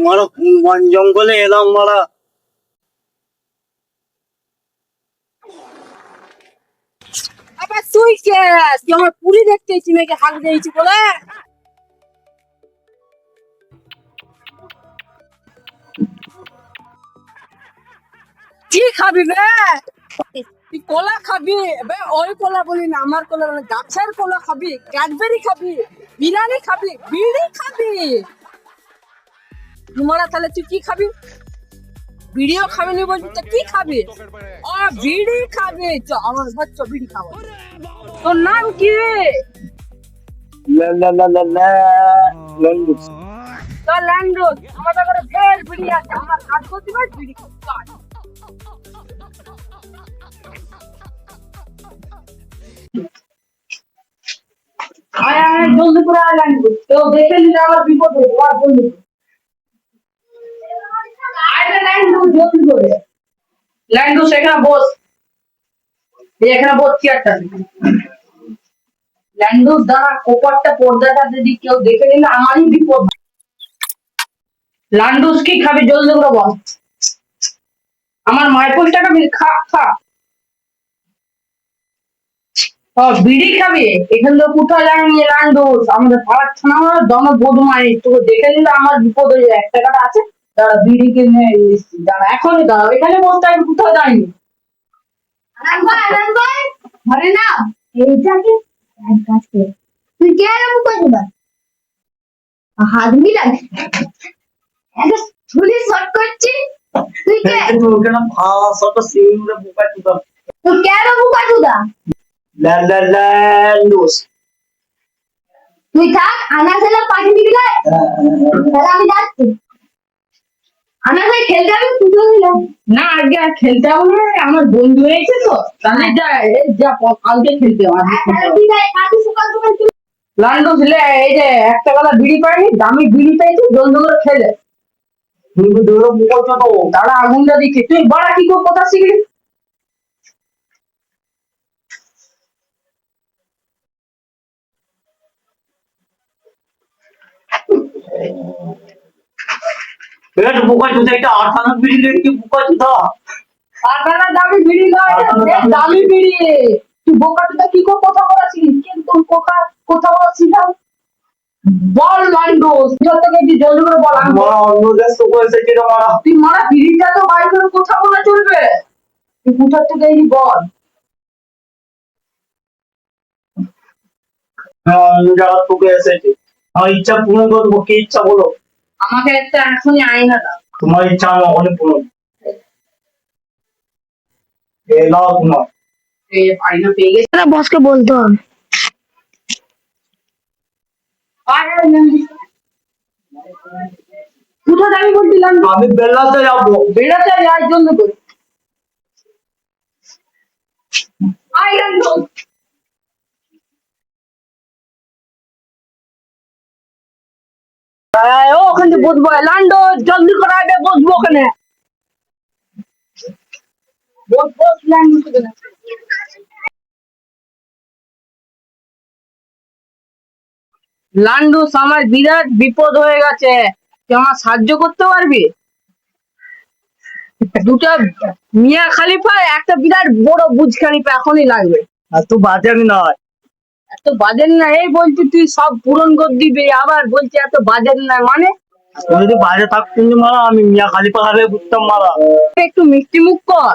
মারা বন জঙ্গলে এলাম মারা। আবার তুই কে? তুই আমার পুরি দেখতে এসেছি মেয়েকে হাঁক দিয়েছি বলে? কি খাবি বে? তুই কলা খাবি বে? ওই কলা বলি না, আমার কলা মানে গাছের কলা খাবি, ক্যাডবেরি খাবি, বিরিয়ানি খাবি, বিড়ি খাবি। তোমারা তাহলে তুই কি খাবি? বিড়িও খাবি নি বলছি তো কি খাবি? ও বিড়ি খাবি, চ আমার ঘর চ বিড়ি খাবো। তোর নাম কি? লা লা লা লা লা লন্ডুস। তোর ল্যান্ডোস। আমাদের ঘরে ফের বিড়ি আছে, আমার কাজ করতে পার বিড়ি খাবি। আয় আয় জলদি করে আয় ল্যান্ডোস, কেউ দেখে নিলে আমার বিপদ হবে। আর জলদি আয় রে ল্যান্ডোস, জলদি করে। ল্যান্ডোস এখানে বস, এখানে বস চেয়ারটা। ল্যান্ডোস দাঁড়া, কোপারটা পর্দাটা যদি কেউ দেখে নিলে আমারই বিপদ। ল্যান্ডোস কি খাবি জলদি করে বল। আমার মাইপোলটা খাবি? খা খা। ও বিড়ি খাবি? এখান থেকে কোথায় জানি ল্যান্ডোস, আমাদের পাড়ার ছানা দম বদমাই, তোকে দেখে নিলে আমার বিপদ হয়ে যায়। 1 টাকাটা আছে, দাঁড়া বিড়ি কিনে এসছি, দাঁড়া এখনই দাঁড়া, এখানে বসতে আমি কোথাও যাইনি। ধরে না এইটাকে এক কাজ করে তুই কে এরকম করে দিবা হাত মিলাই একটা ছুরি শট করছি তুই কে তোকে না ভাষাটা সিমরে বুকা তুই। তুই কে এরকম কাটুদা লা লা লন্ডুস। তুই থাক আনা ছেলে পাঠিয়ে দিবি না তাহলে আমি যাচ্ছি আনা ছেলে খেলতে আমি পুজো দিলাম না আজকে আর খেলতে হবে না, আমার বন্ধু হয়েছে তো, তাহলে যা যা কালকে খেলতে হবে। তাহলে ঠিক আছে কালকে সকাল সকাল তুই ল্যান্ডোস লে, এই যে একটা বেলা বিড়ি পাইনি, দামি বিড়ি পেয়েছি, জলদি করে খেলে। কিন্তু দৌড় বুকা তো। তারা আগুনটা দিচ্ছি, তুই বড়া কি করে কথা শিখলি? এটা বুকা তুই একটা 58 বিড়ি লেকে বুকা তুই। আপনারা দামি বিড়ি নয়, দামি বিড়ি। তুই বোকাটা কি করে কথা বলা শিখিস? কিন্তু কথা কথা বলা শিখাও। বল ল্যান্ডোস, কোথা থেকে তুই জলদি করে বল। মারা অন্য দেশ তো কইছে কি মারা। তুই মারা বিড়িটা তো বাইর করে কথা বলা চলবে, তুই কোথা থেকে এই বল। অন্য জায়গা তোকে এসেছে, আমার ইচ্ছা পূরণ করবো। কি ইচ্ছা বলো? আমাকে একটা এখনই আয়না দাও। তোমার ইচ্ছা আমার অনেক পূরণ। এলাও তোমার এই আয়না পেয়ে গেছি। বসকে বলতে হবে কোথা যাবি বলছিলাম? আমি বেলাতে যাবো। বেড়াতে যাওয়ার জন্য করে আয় ল্যান্ডোস। ও ওখানে বসবো, ল্যান্ডোস জলদি করে আগে বসবো ওখানে। বস বস ল্যান্ডোস ওখানে। ল্যান্ডোস আমার বিরাট বিপদ হয়ে গেছে, তুই আমার সাহায্য করতে পারবি? দুটো মিয়া খালিফা, একটা বিরাট বড় বুর্জ খালিফা এখনই লাগবে। আর তো বাজে আমি নয়। এত বাজেট না, এই বলছি তুই সব পূরণ করে দিবি, আবার বলছি এত বাজেট না মানে। তুই যদি বাজে থাকতেন মারা, আমি মিয়া খালিফা হারে বুঝতাম মারা। একটু মিষ্টি মুখ কর।